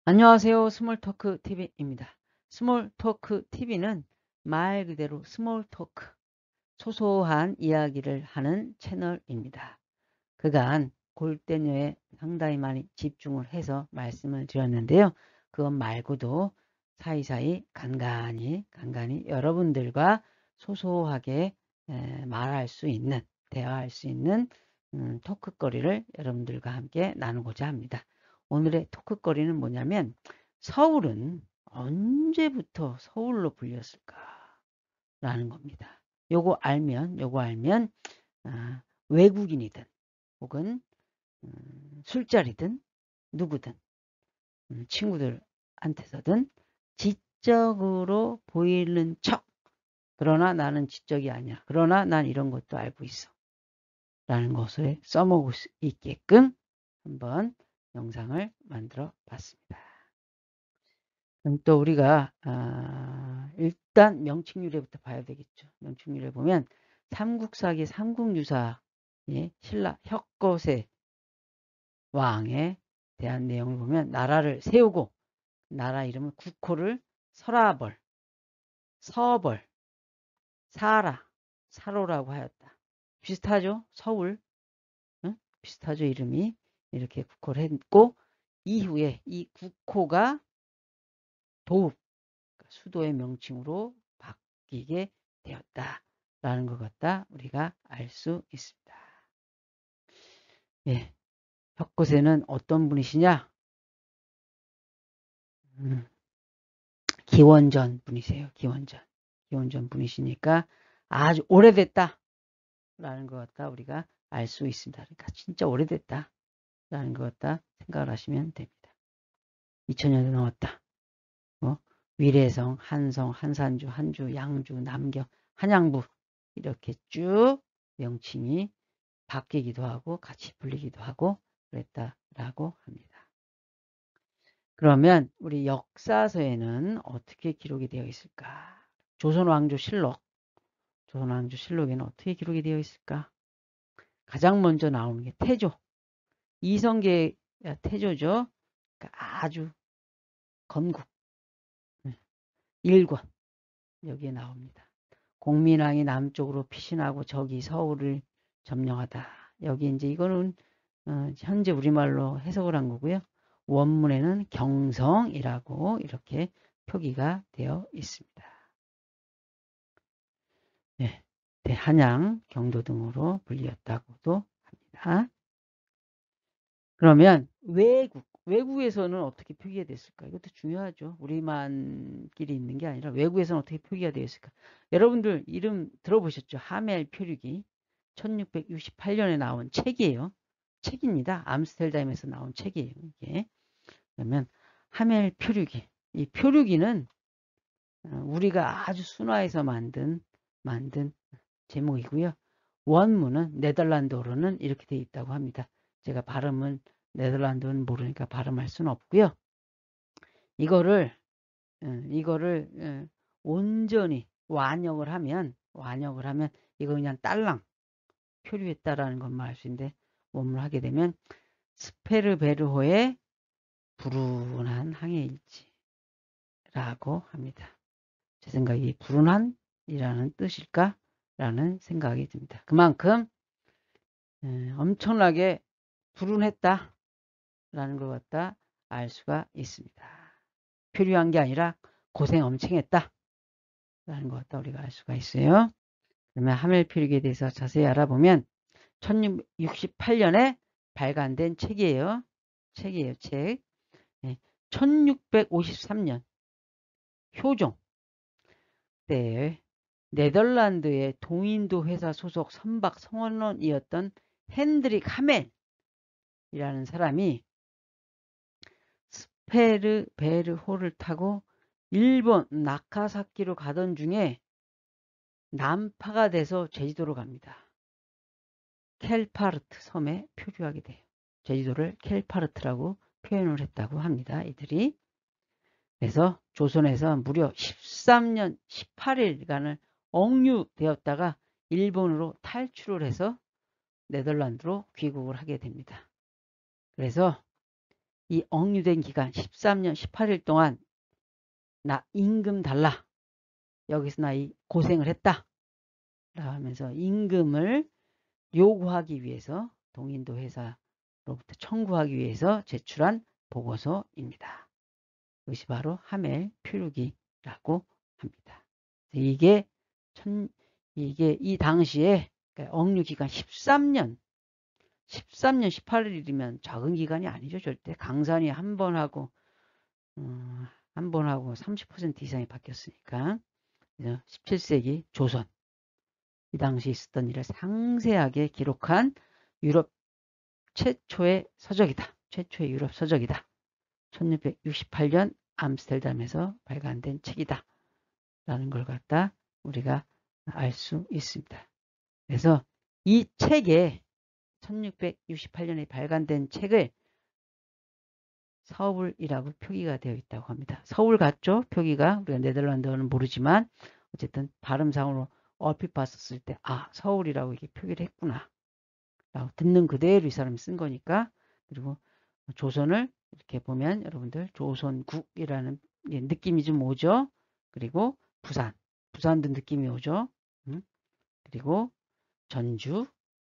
안녕하세요. 스몰토크 TV입니다. 스몰토크 TV는 말 그대로 스몰토크, 소소한 이야기를 하는 채널입니다. 그간 골대녀에 상당히 많이 집중을 해서 말씀을 드렸는데요. 그것 말고도 사이사이 간간히 여러분들과 소소하게 말할 수 있는, 대화할 수 있는 토크거리를 여러분들과 함께 나누고자 합니다. 오늘의 토크거리는 뭐냐면, 서울은 언제부터 서울로 불렸을까? 라는 겁니다. 요거 알면 외국인이든 혹은 술자리든 누구든 친구들한테서든 지적으로 보이는 척, 그러나 나는 지적이 아니야, 그러나 난 이런 것도 알고 있어 라는 것을 써먹을 수 있게끔 한번 영상을 만들어 봤습니다. 그럼 또 우리가 일단 명칭유래부터 봐야 되겠죠. 명칭유래 보면 삼국사기 삼국유사의 신라 혁거세 왕에 대한 내용을 보면, 나라를 세우고 나라 이름을 국호를 설아벌, 서벌, 사라, 사로라고 하였다. 비슷하죠? 서울. 응? 비슷하죠? 이름이. 이렇게 국호를 했고, 이후에 이 국호가 도읍, 수도의 명칭으로 바뀌게 되었다라는 것 같다 우리가 알 수 있습니다. 예, 혁거세는 어떤 분이시냐? 기원전 분이세요. 기원전 분이시니까 아주 오래됐다 라는 것 같다 우리가 알 수 있습니다. 그러니까 진짜 오래됐다 라는 것 같다 생각을 하시면 됩니다. 2000년이 넘었다. 위례성, 한성, 한산주, 한주, 양주, 남경, 한양부 이렇게 쭉 명칭이 바뀌기도 하고 같이 불리기도 하고 그랬다라고 합니다. 그러면 우리 역사서에는 어떻게 기록이 되어 있을까? 조선왕조실록에는 어떻게 기록이 되어 있을까? 가장 먼저 나오는 게 태조, 이성계 태조죠. 그러니까 아주 건국, 일권 여기에 나옵니다. 공민왕이 남쪽으로 피신하고 저기 서울을 점령하다. 여기 이제 이거는 현재 우리말로 해석을 한 거고요. 원문에는 경성이라고 이렇게 표기가 되어 있습니다. 네, 대한양, 경도 등으로 불리었다고도 합니다. 그러면 외국에서는 어떻게 표기가 됐을까? 이것도 중요하죠. 우리만끼리 있는 게 아니라 외국에서는 어떻게 표기가 되어 있을까? 여러분들 이름 들어보셨죠? 하멜 표류기. 1668년에 나온 책이에요. 책입니다. 암스텔담에서 나온 책이에요. 이게. 그러면 하멜 표류기. 이 표류기는 우리가 아주 순화해서 만든 제목이고요. 원문은 네덜란드어로는 이렇게 되어 있다고 합니다. 제가 발음은 네덜란드어는 모르니까 발음할 수는 없고요. 이거를 온전히 완역을 하면 이거 그냥 딸랑 표류했다라는 것만 알 수 있는데, 원문을 하게 되면 스페르베르호의 불운한 항해일지라고 합니다. 제 생각이 불운한이라는 뜻일까라는 생각이 듭니다. 그만큼 엄청나게 불운했다라는 걸 갖다 알 수가 있습니다. 표류한 게 아니라 고생 엄청 했다라는 것 갖다 우리가 알 수가 있어요. 그러면 하멜 표류기에 대해서 자세히 알아보면 1668년에 발간된 책이에요. 책. 1653년 효종 때 네덜란드의 동인도 회사 소속 선박 성원원이었던 핸드릭 하멜이라는 사람이 스페르베르호를 타고 일본 나카사키로 가던 중에 난파가 돼서 제주도로 갑니다. 켈파르트 섬에 표류하게 돼요. 제주도를 켈파르트라고 표현을 했다고 합니다. 이들이. 그래서 조선에서 무려 13년 18일간을 억류되었다가 일본으로 탈출을 해서 네덜란드로 귀국을 하게 됩니다. 그래서 이 억류된 기간 13년 18일 동안 나 임금 달라. 여기서 나 이 고생을 했다. 하면서 임금을 요구하기 위해서 동인도 회사로부터 청구하기 위해서 제출한 보고서입니다. 이것이 바로 하멜 표류기라고 합니다. 이게 이 당시에 억류 기간 13년 18일이면 적은 기간이 아니죠. 절대 강산이 한 번 하고 30% 이상이 바뀌었으니까. 17세기 조선 이 당시 있었던 일을 상세하게 기록한 유럽 최초의 서적이다. 최초의 유럽 서적이다. 1668년 암스테르담에서 발간된 책이다. 라는 걸 갖다 우리가 알 수 있습니다. 그래서 이 책에 1668년에 발간된 책을 서울이라고 표기가 되어 있다고 합니다. 서울 같죠? 표기가 우리가 네덜란드어는 모르지만 어쨌든 발음상으로 얼핏 봤었을 때 서울이라고 이렇게 표기를 했구나 라고 듣는 그대로 이 사람이 쓴 거니까. 그리고 조선을 이렇게 보면 여러분들 조선국이라는 느낌이 좀 오죠. 그리고 부산도 느낌이 오죠. 그리고 전주,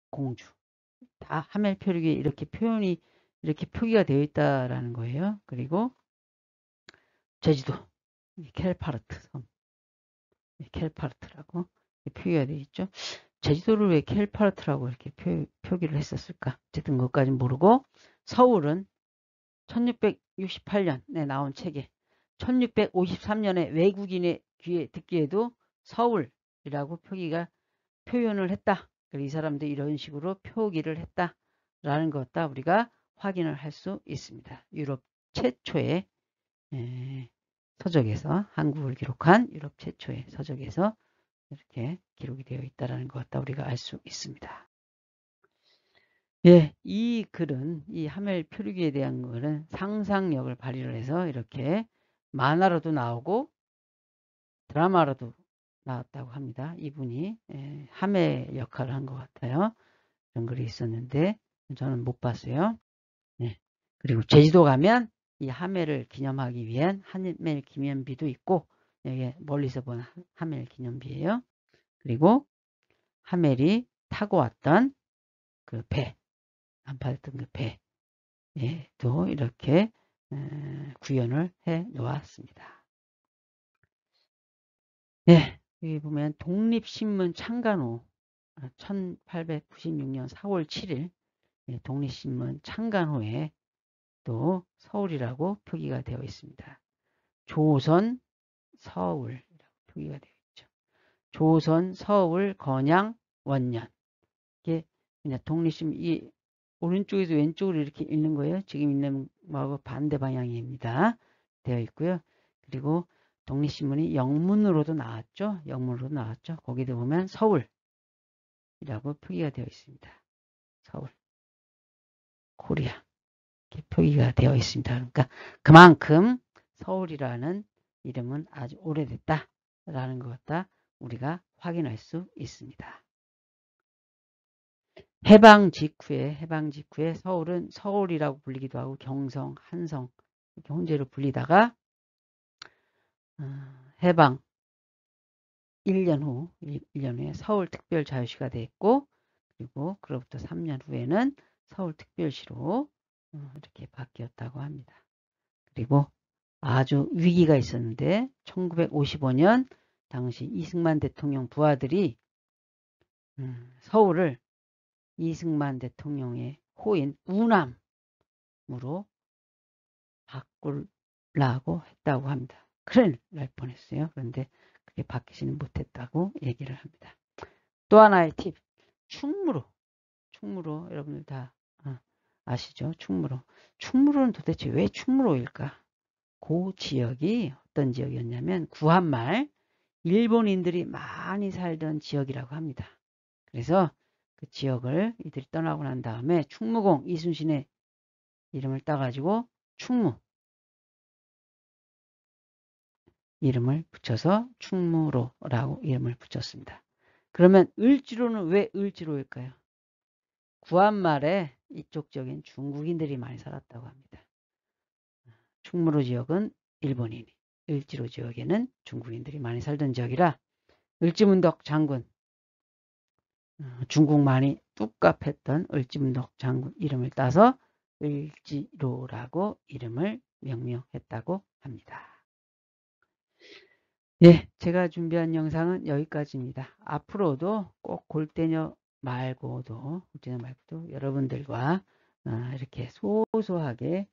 공주 다 하멜 표류기에 이렇게 표기가 되어 있다라는 거예요. 그리고 제주도 켈파르트 섬, 켈파르트라고 표기가 되어 있죠. 제주도를 왜 켈파르트라고 이렇게 표기를 했었을까? 어쨌든 그것까지는 모르고 서울은 1668년에 나온 책에 1653년에 외국인의 귀에 듣기에도 서울이라고 표현을 했다. 이 사람도 이런 식으로 표기를 했다라는 것 다 우리가 확인을 할 수 있습니다. 유럽 최초의 서적에서 한국을 기록한 유럽 최초의 서적에서 이렇게 기록이 되어 있다는 것 다 우리가 알 수 있습니다. 예, 이 글은 이 하멜 표류기에 대한 글은 상상력을 발휘를 해서 이렇게 만화로도 나오고 드라마로도 나왔다고 합니다. 이분이 하멜 역할을 한 것 같아요. 이런 글이 있었는데 저는 못 봤어요. 네. 그리고 제주도 가면 이 하멜을 기념하기 위한 하멜 기념비도 있고 여기 멀리서 본 하멜 기념비예요. 그리고 하멜이 타고 왔던 그 배, 안 팔던 그 배, 또 이렇게 구현을 해 놓았습니다. 네, 여기 보면 독립신문 창간호 1896년 4월 7일 독립신문 창간호에 또 서울이라고 표기가 되어 있습니다. 조선 서울이라고 표기가 되어 있죠. 조선 서울 건양 원년. 이게 그냥 독립신문 이 오른쪽에서 왼쪽으로 이렇게 읽는 거예요. 지금 읽는 거하고 반대 방향입니다. 되어 있고요. 그리고 독립신문이 영문으로도 나왔죠. 영문으로도 나왔죠. 거기도 보면 서울이라고 표기가 되어 있습니다. 서울, 코리아 이렇게 표기가 되어 있습니다. 그러니까 그만큼 서울이라는 이름은 아주 오래됐다라는 것 다 우리가 확인할 수 있습니다. 해방 직후에 서울은 서울이라고 불리기도 하고 경성, 한성 이렇게 혼재로 불리다가 해방 1년 후에 서울특별자유시가 됐고 그리고 그로부터 3년 후에는 서울특별시로 이렇게 바뀌었다고 합니다. 그리고 아주 위기가 있었는데 1955년 당시 이승만 대통령 부하들이 서울을 이승만 대통령의 호인 우남으로 바꾸려고 했다고 합니다. 큰일 날 뻔했어요. 그런데 그게 바뀌지는 못했다고 얘기를 합니다. 또 하나의 팁, 충무로 여러분들 다 아시죠? 충무로는 도대체 왜 충무로일까? 그 지역이 어떤 지역이었냐면 구한말 일본인들이 많이 살던 지역이라고 합니다. 그래서 그 지역을 이들이 떠나고 난 다음에 충무공 이순신의 이름을 따가지고 충무 이름을 붙여서 충무로라고 이름을 붙였습니다. 그러면 을지로는 왜 을지로일까요? 구한말에 이쪽 지역엔 중국인들이 많이 살았다고 합니다. 충무로 지역은 일본인이, 을지로 지역에는 중국인들이 많이 살던 지역이라 을지문덕 장군, 중국 많이 뚝갑했던 을지문덕 장군 이름을 따서 을지로라고 이름을 명명했다고 합니다. 예, 제가 준비한 영상은 여기까지입니다. 앞으로도 꼭 골대녀 말고도 여러분들과 이렇게 소소하게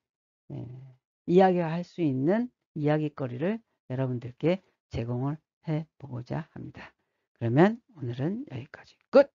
이야기할 수 있는 이야기거리를 여러분들께 제공을 해보고자 합니다. 그러면 오늘은 여기까지 끝!